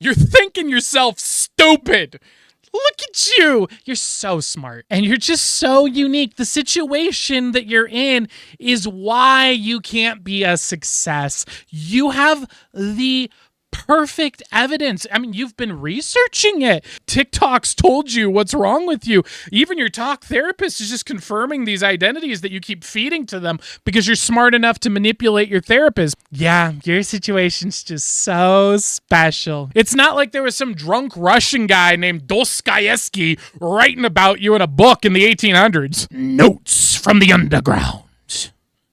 You're thinking yourself stupid. Look at you. You're so smart. And you're just so unique. The situation that you're in is why you can't be a success. You have the perfect evidence. I mean, you've been researching it. TikTok's told you what's wrong with you. Even your talk therapist is just confirming these identities that you keep feeding to them because you're smart enough to manipulate your therapist. Yeah, your situation's just so special. It's not like there was some drunk Russian guy named Dostoevsky writing about you in a book in the 1800s. Notes from the underground.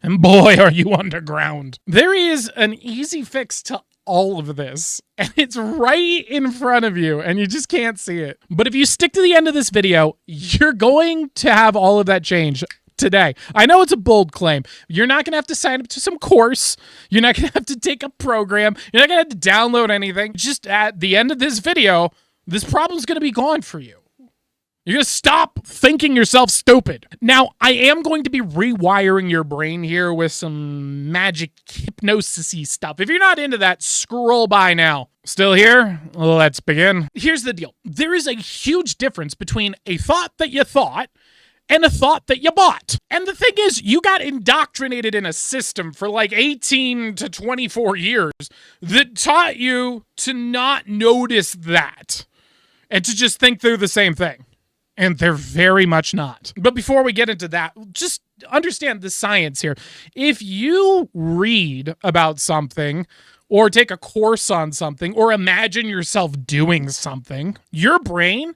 And boy, are you underground. There is an easy fix to all of this, and it's right in front of you, and you just can't see it. But if you stick to the end of this video, you're going to have all of that change today. I know it's a bold claim. You're not going to have to sign up to some course. You're not going to have to take a program. You're not going to have to download anything. Just at the end of this video, this problem's going to be gone for you. You're going to stop thinking yourself stupid. Now, I am going to be rewiring your brain here with some magic hypnosis-y stuff. If you're not into that, scroll by now. Still here? Let's begin. Here's the deal. There is a huge difference between a thought that you thought and a thought that you bought. And the thing is, you got indoctrinated in a system for like 18 to 24 years that taught you to not notice that and to just think they're the same thing. And they're very much not. But before we get into that, just understand the science here. If you read about something or take a course on something or imagine yourself doing something, your brain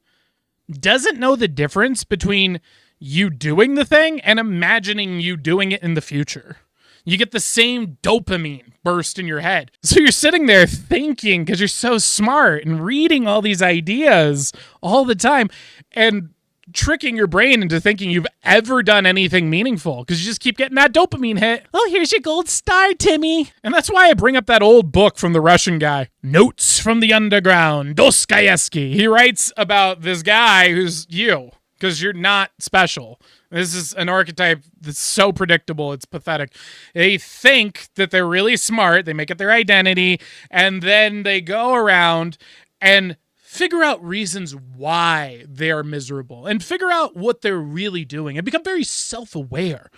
doesn't know the difference between you doing the thing and imagining you doing it in the future. You get the same dopamine burst in your head. So you're sitting there thinking because you're so smart and reading all these ideas all the time and tricking your brain into thinking you've ever done anything meaningful because you just keep getting that dopamine hit. Oh, here's your gold star, Timmy. And that's why I bring up that old book from the Russian guy, Notes from the Underground, Dostoevsky. He writes about this guy who's you because you're not special. This is an archetype that's so predictable, it's pathetic. They think that they're really smart, they make it their identity, and then they go around and figure out reasons why they are miserable and figure out what they're really doing and become very self-aware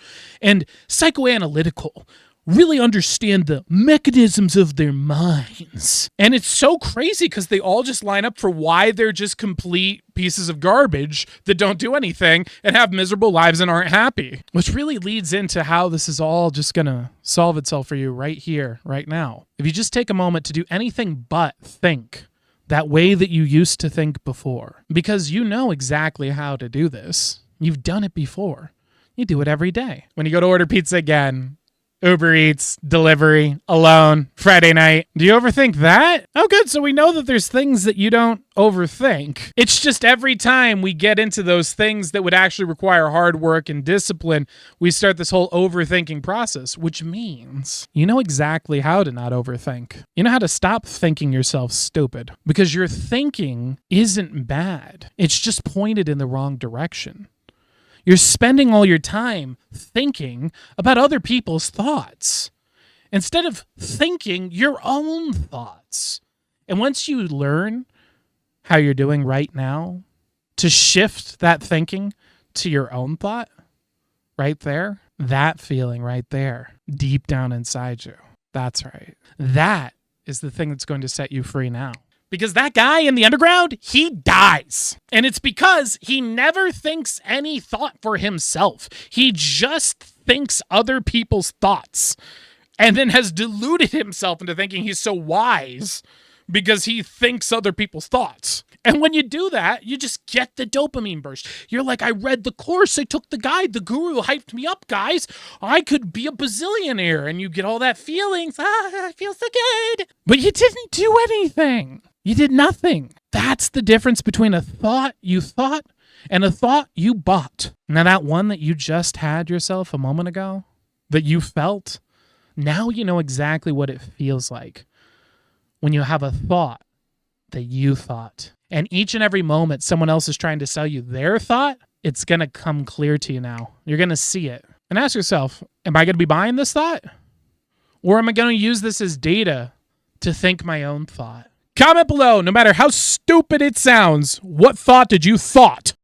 and psychoanalytical. Really understand the mechanisms of their minds. And it's so crazy because they all just line up for why they're just complete pieces of garbage that don't do anything and have miserable lives and aren't happy. Which really leads into how this is all just going to solve itself for you right here, right now. If you just take a moment to do anything but think that way that you used to think before, because you know exactly how to do this. You've done it before. You do it every day. When you go to order pizza again, Uber Eats, delivery, alone, Friday night. Do you overthink that? Oh, good. So we know that there's things that you don't overthink. It's just every time we get into those things that would actually require hard work and discipline, we start this whole overthinking process, which means you know exactly how to not overthink. You know how to stop thinking yourself stupid because your thinking isn't bad. It's just pointed in the wrong direction. You're spending all your time thinking about other people's thoughts instead of thinking your own thoughts. And once you learn how you're doing right now to shift that thinking to your own thought, right there, that feeling right there, deep down inside you, that's right. That is the thing that's going to set you free now. Because that guy in the underground, he dies. And it's because he never thinks any thought for himself. He just thinks other people's thoughts and then has deluded himself into thinking he's so wise because he thinks other people's thoughts. And when you do that, you just get the dopamine burst. You're like, I read the course, I took the guide, the guru hyped me up, guys. I could be a bazillionaire. And you get all that feelings. I feel so good. But you didn't do anything. You did nothing. That's the difference between a thought you thought and a thought you bought. Now that one that you just had yourself a moment ago, that you felt, now you know exactly what it feels like when you have a thought that you thought. And each and every moment someone else is trying to sell you their thought, it's going to come clear to you now. You're going to see it. And ask yourself, am I going to be buying this thought? Or am I going to use this as data to think my own thought? Comment below, no matter how stupid it sounds, what thought did you thought?